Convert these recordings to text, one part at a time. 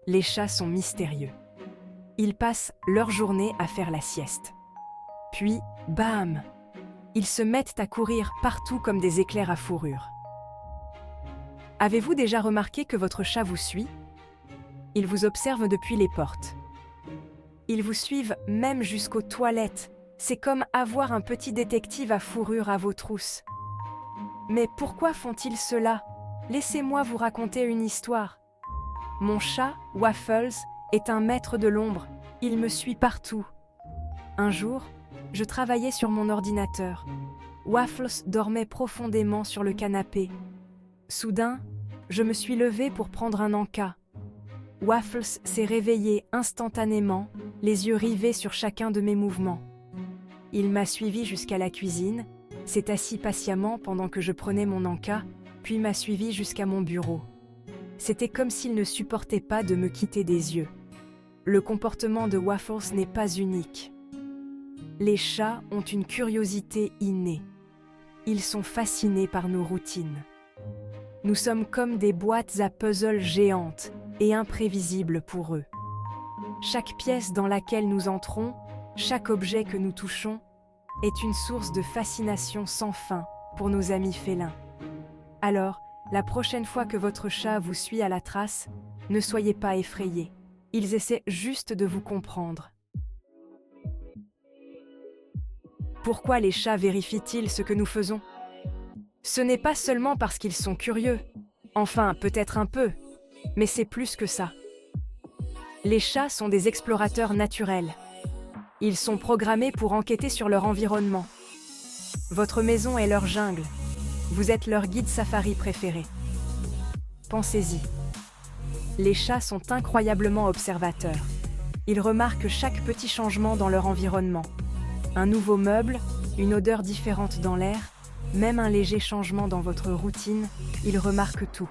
Les chats sont mystérieux. Ils passent leur journée à faire la sieste. Puis, bam! Ils se mettent à courir partout comme des éclairs à fourrure. Avez-vous déjà remarqué que votre chat vous suit? Ils vous observent depuis les portes. Ils vous suivent même jusqu'aux toilettes. C'est comme avoir un petit détective à fourrure à vos trousses. Mais pourquoi font-ils cela? Laissez-moi vous raconter une histoire. Mon chat, Waffles, est un maître de l'ombre. Il me suit partout. Un jour, je travaillais sur mon ordinateur. Waffles dormait profondément sur le canapé. Soudain, je me suis levée pour prendre un encas. Waffles s'est réveillé instantanément, les yeux rivés sur chacun de mes mouvements. Il m'a suivi jusqu'à la cuisine, s'est assis patiemment pendant que je prenais mon encas, puis m'a suivi jusqu'à mon bureau. C'était comme s'il ne supportait pas de me quitter des yeux. Le comportement de Waffles n'est pas unique. Les chats ont une curiosité innée. Ils sont fascinés par nos routines. Nous sommes comme des boîtes à puzzle géantes et imprévisibles pour eux. Chaque pièce dans laquelle nous entrons, chaque objet que nous touchons, est une source de fascination sans fin pour nos amis félins. Alors, la prochaine fois que votre chat vous suit à la trace, ne soyez pas effrayés. Ils essaient juste de vous comprendre. Pourquoi les chats vérifient-ils ce que nous faisons? Ce n'est pas seulement parce qu'ils sont curieux. Enfin, peut-être un peu, mais c'est plus que ça. Les chats sont des explorateurs naturels. Ils sont programmés pour enquêter sur leur environnement. Votre maison est leur jungle. Vous êtes leur guide safari préféré. Pensez-y. Les chats sont incroyablement observateurs. Ils remarquent chaque petit changement dans leur environnement. Un nouveau meuble, une odeur différente dans l'air, même un léger changement dans votre routine, ils remarquent tout.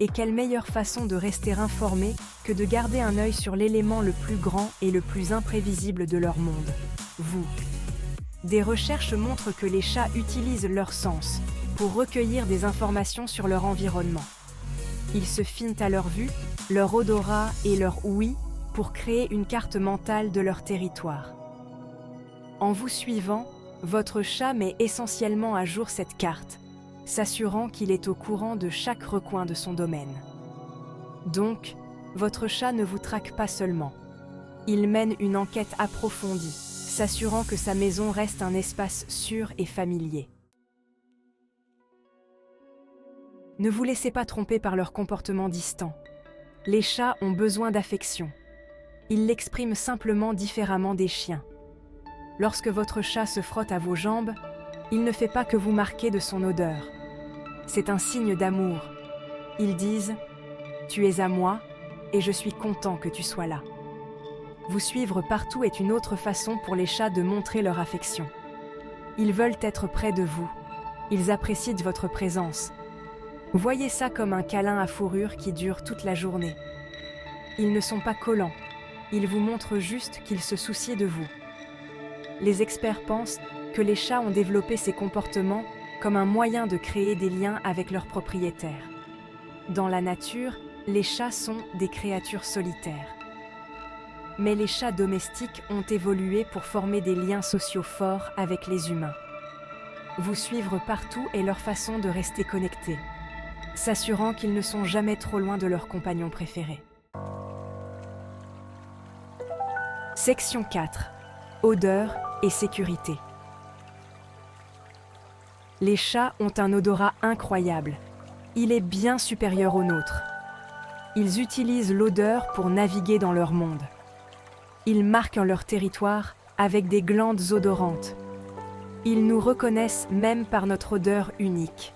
Et quelle meilleure façon de rester informé que de garder un œil sur l'élément le plus grand et le plus imprévisible de leur monde, vous. Des recherches montrent que les chats utilisent leur sens pour recueillir des informations sur leur environnement. Ils se finent à leur vue, leur odorat et leur ouïe pour créer une carte mentale de leur territoire. En vous suivant, votre chat met essentiellement à jour cette carte, s'assurant qu'il est au courant de chaque recoin de son domaine. Donc, votre chat ne vous traque pas seulement. Il mène une enquête approfondie, s'assurant que sa maison reste un espace sûr et familier. Ne vous laissez pas tromper par leur comportement distant. Les chats ont besoin d'affection. Ils l'expriment simplement différemment des chiens. Lorsque votre chat se frotte à vos jambes, il ne fait pas que vous marquer de son odeur. C'est un signe d'amour. Ils disent « Tu es à moi et je suis content que tu sois là ». Vous suivre partout est une autre façon pour les chats de montrer leur affection. Ils veulent être près de vous. Ils apprécient votre présence. Voyez ça comme un câlin à fourrure qui dure toute la journée. Ils ne sont pas collants. Ils vous montrent juste qu'ils se soucient de vous. Les experts pensent que les chats ont développé ces comportements comme un moyen de créer des liens avec leurs propriétaires. Dans la nature, les chats sont des créatures solitaires. Mais les chats domestiques ont évolué pour former des liens sociaux forts avec les humains. Vous suivre partout est leur façon de rester connectés, s'assurant qu'ils ne sont jamais trop loin de leur compagnon préféré. Section 4. Odeur et sécurité. Les chats ont un odorat incroyable. Il est bien supérieur au nôtre. Ils utilisent l'odeur pour naviguer dans leur monde. Ils marquent leur territoire avec des glandes odorantes. Ils nous reconnaissent même par notre odeur unique.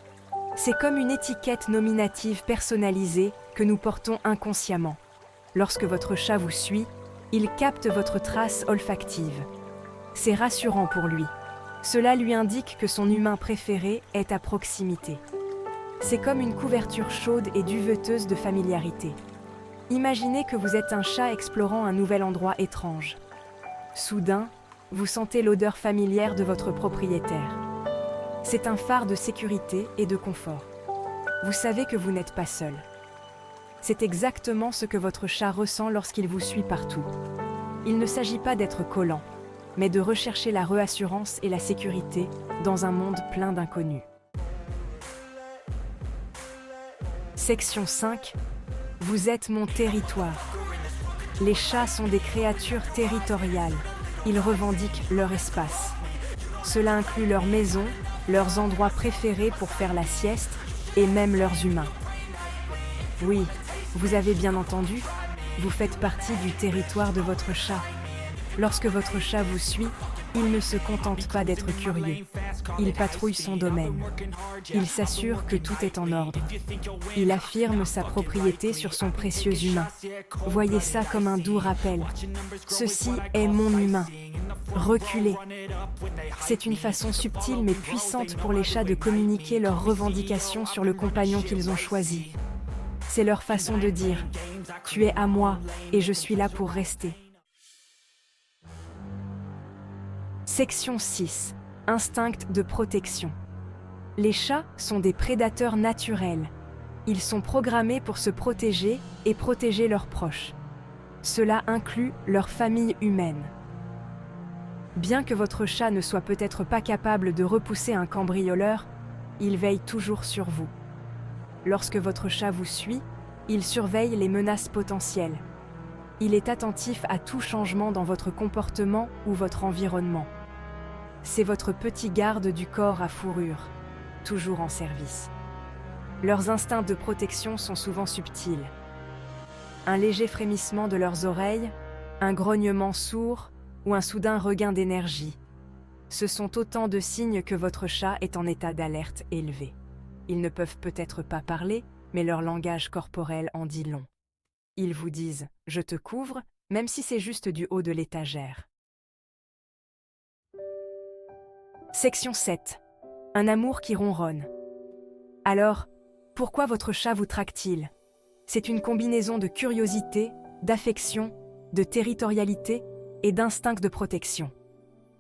C'est comme une étiquette nominative personnalisée que nous portons inconsciemment. Lorsque votre chat vous suit, il capte votre trace olfactive. C'est rassurant pour lui. Cela lui indique que son humain préféré est à proximité. C'est comme une couverture chaude et duveteuse de familiarité. Imaginez que vous êtes un chat explorant un nouvel endroit étrange. Soudain, vous sentez l'odeur familière de votre propriétaire. C'est un phare de sécurité et de confort. Vous savez que vous n'êtes pas seul. C'est exactement ce que votre chat ressent lorsqu'il vous suit partout. Il ne s'agit pas d'être collant, mais de rechercher la réassurance et la sécurité dans un monde plein d'inconnus. Section 5. Vous êtes mon territoire. Les chats sont des créatures territoriales. Ils revendiquent leur espace. Cela inclut leur maison, leurs endroits préférés pour faire la sieste et même leurs humains. Oui, vous avez bien entendu, vous faites partie du territoire de votre chat. Lorsque votre chat vous suit, il ne se contente pas d'être curieux. Il patrouille son domaine. Il s'assure que tout est en ordre. Il affirme sa propriété sur son précieux humain. Voyez ça comme un doux rappel. Ceci est mon humain. Reculez. C'est une façon subtile mais puissante pour les chats de communiquer leurs revendications sur le compagnon qu'ils ont choisi. C'est leur façon de dire « Tu es à moi et je suis là pour rester ». Section 6. Instinct de protection. Les chats sont des prédateurs naturels. Ils sont programmés pour se protéger et protéger leurs proches. Cela inclut leur famille humaine. Bien que votre chat ne soit peut-être pas capable de repousser un cambrioleur, il veille toujours sur vous. Lorsque votre chat vous suit, il surveille les menaces potentielles. Il est attentif à tout changement dans votre comportement ou votre environnement. C'est votre petit garde du corps à fourrure, toujours en service. Leurs instincts de protection sont souvent subtils. Un léger frémissement de leurs oreilles, un grognement sourd ou un soudain regain d'énergie. Ce sont autant de signes que votre chat est en état d'alerte élevé. Ils ne peuvent peut-être pas parler, mais leur langage corporel en dit long. Ils vous disent « je te couvre », même si c'est juste du haut de l'étagère. Section 7. Un amour qui ronronne. Alors, pourquoi votre chat vous traque-t-il? C'est une combinaison de curiosité, d'affection, de territorialité et d'instinct de protection.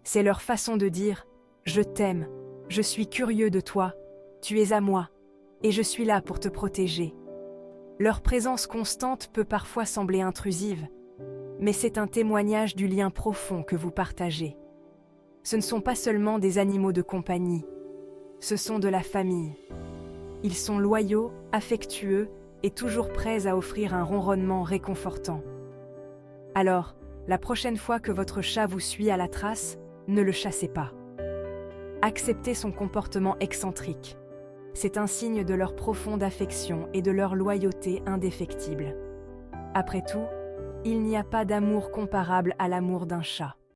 C'est leur façon de dire « je t'aime, je suis curieux de toi, tu es à moi, et je suis là pour te protéger ». Leur présence constante peut parfois sembler intrusive, mais c'est un témoignage du lien profond que vous partagez. Ce ne sont pas seulement des animaux de compagnie, ce sont de la famille. Ils sont loyaux, affectueux et toujours prêts à offrir un ronronnement réconfortant. Alors, la prochaine fois que votre chat vous suit à la trace, ne le chassez pas. Acceptez son comportement excentrique. C'est un signe de leur profonde affection et de leur loyauté indéfectible. Après tout, il n'y a pas d'amour comparable à l'amour d'un chat.